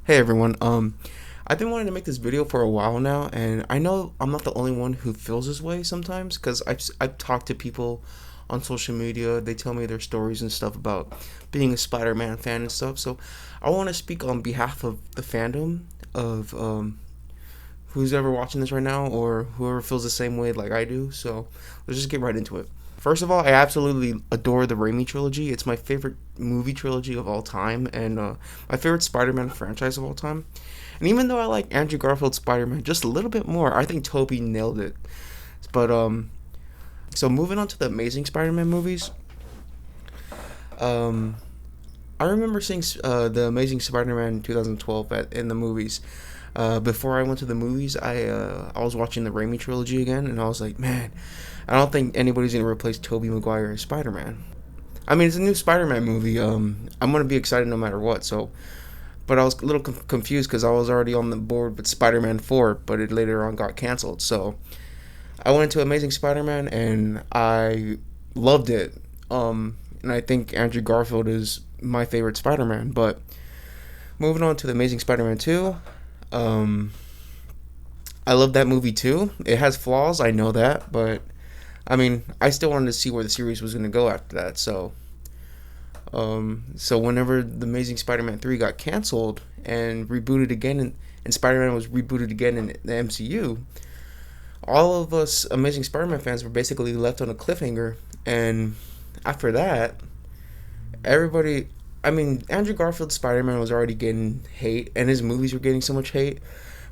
Hey everyone, I've been wanting to make this video for a while now, and I know I'm not the only one who feels this way sometimes because I've talked to people on social media. They tell me their stories and stuff about being a Spider-Man fan and stuff. So I want to speak on behalf of the fandom of who's ever watching this right now or whoever feels the same way like I do. So let's just get right into it. First of all, I absolutely adore the Raimi trilogy. It's my favorite movie trilogy of all time, and my favorite Spider-Man franchise of all time. And even though I like Andrew Garfield's Spider-Man just a little bit more, I think Tobey nailed it. But so moving on to the Amazing Spider-Man movies, um, I remember seeing the Amazing Spider-Man 2012 in the movies. Before I went to the movies, I was watching the Raimi trilogy again, and I was like, man, I don't think anybody's gonna replace Tobey Maguire as Spider-Man. I mean, it's a new Spider-Man movie. I'm gonna be excited no matter what. So, but I was a little confused because I was already on the board with Spider-Man 4, but it later on got canceled. So I went into Amazing Spider-Man and I loved it. And I think Andrew Garfield is my favorite Spider-Man. But moving on to the Amazing Spider-Man 2, um, I love that movie too. It has flaws, I know that, but I mean, I still wanted to see where the series was going to go after that. So whenever the Amazing Spider-Man 3 got canceled and rebooted again, and Spider-Man was rebooted again in the MCU, all of us Amazing Spider-Man fans were basically left on a cliffhanger. And after that, everybody, I mean, Andrew Garfield's Spider-Man was already getting hate, and his movies were getting so much hate.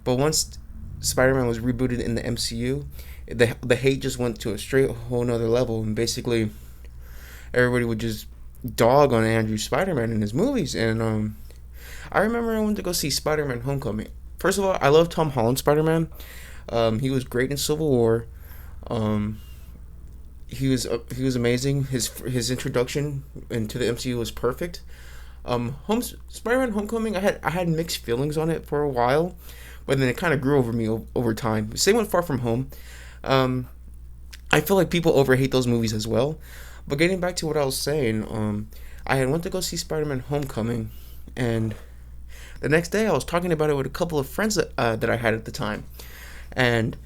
But once Spider-Man was rebooted in the MCU, the hate just went to a straight whole nother level, and basically everybody would just dog on Andrew Spider-Man in his movies. And I remember I went to go see Spider-Man: Homecoming. First of all, I love Tom Holland Spider-Man. He was great in Civil War. Um, he was amazing. His introduction into the MCU was perfect. Spider-Man: Homecoming, I had mixed feelings on it for a while, but then it kind of grew over me over time. Same with Far From Home. Um, I feel like people overhate those movies as well. But getting back to what I was saying, I had went to go see Spider-Man: Homecoming, and the next day I was talking about it with a couple of friends that I had at the time, and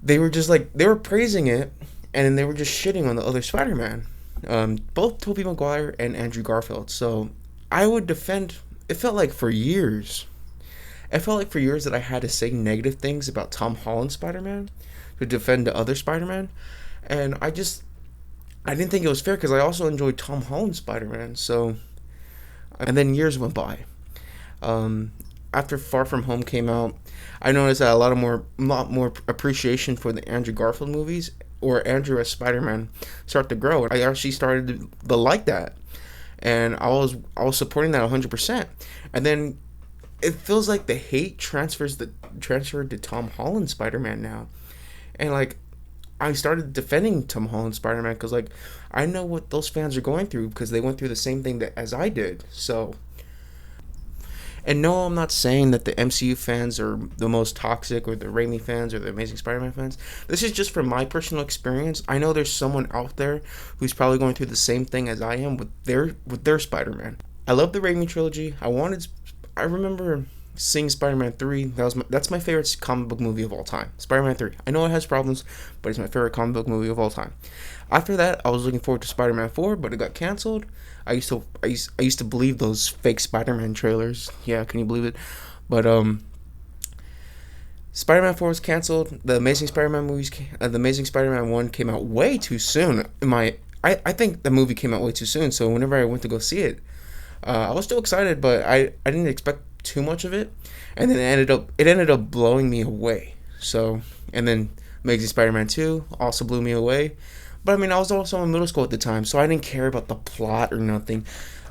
they were just like they were praising it, and then they were just shitting on the other Spider-Man, both Tobey Maguire and Andrew Garfield. So I would defend. It felt like for years. It felt like for years that I had to say negative things about Tom Holland Spider-Man to defend the other Spider-Man, and I didn't think it was fair because I also enjoyed Tom Holland Spider-Man. So, and then years went by. Um, After Far From Home came out, I noticed that lot more appreciation for the Andrew Garfield movies or Andrew as Spider-Man start to grow. I actually started to like that, and I was supporting that 100%. And then it feels like the hate transferred to Tom Holland Spider-Man now, and like I started defending Tom Holland Spider Man because like I know what those fans are going through because they went through the same thing as I did. So, and no, I'm not saying that the MCU fans are the most toxic or the Raimi fans or the Amazing Spider Man fans. This is just from my personal experience. I know there's someone out there who's probably going through the same thing as I am with their Spider Man. I love the Raimi trilogy. I remember seeing Spider-Man 3. That's my favorite comic book movie of all time. Spider-Man 3. I know it has problems, but it's my favorite comic book movie of all time. After that, I was looking forward to Spider-Man 4, but it got canceled. I used to believe those fake Spider-Man trailers. Yeah, can you believe it? But Spider-Man 4 was canceled. The Amazing Spider-Man the Amazing Spider-Man 1 came out way too soon. I think the movie came out way too soon. So whenever I went to go see it, I was still excited, but I didn't expect too much of it, and then it ended up blowing me away. So, and then Amazing Spider-Man 2 also blew me away. But I mean, I was also in middle school at the time, so I didn't care about the plot or nothing.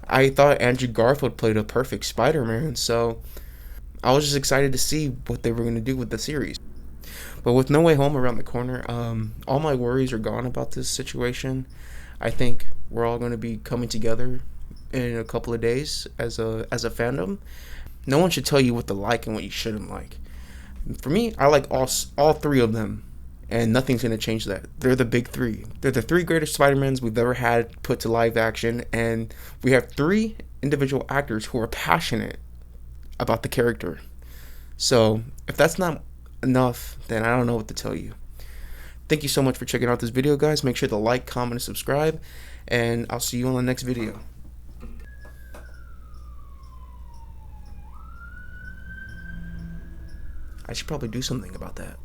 I thought Andrew Garfield played a perfect Spider-Man, so I was just excited to see what they were going to do with the series. But with No Way Home around the corner, all my worries are gone about this situation. I think we're all going to be coming together in a couple of days as a fandom. No one should tell you what to like and what you shouldn't like. For me, I like all three of them, and nothing's gonna change that. They're the big three. They're the three greatest Spider-Mans we've ever had put to live action, and we have three individual actors who are passionate about the character. So if that's not enough, then I don't know what to tell you. Thank you so much for checking out this video, guys. Make sure to like, comment, and subscribe, and I'll see you on the next video. I should probably do something about that.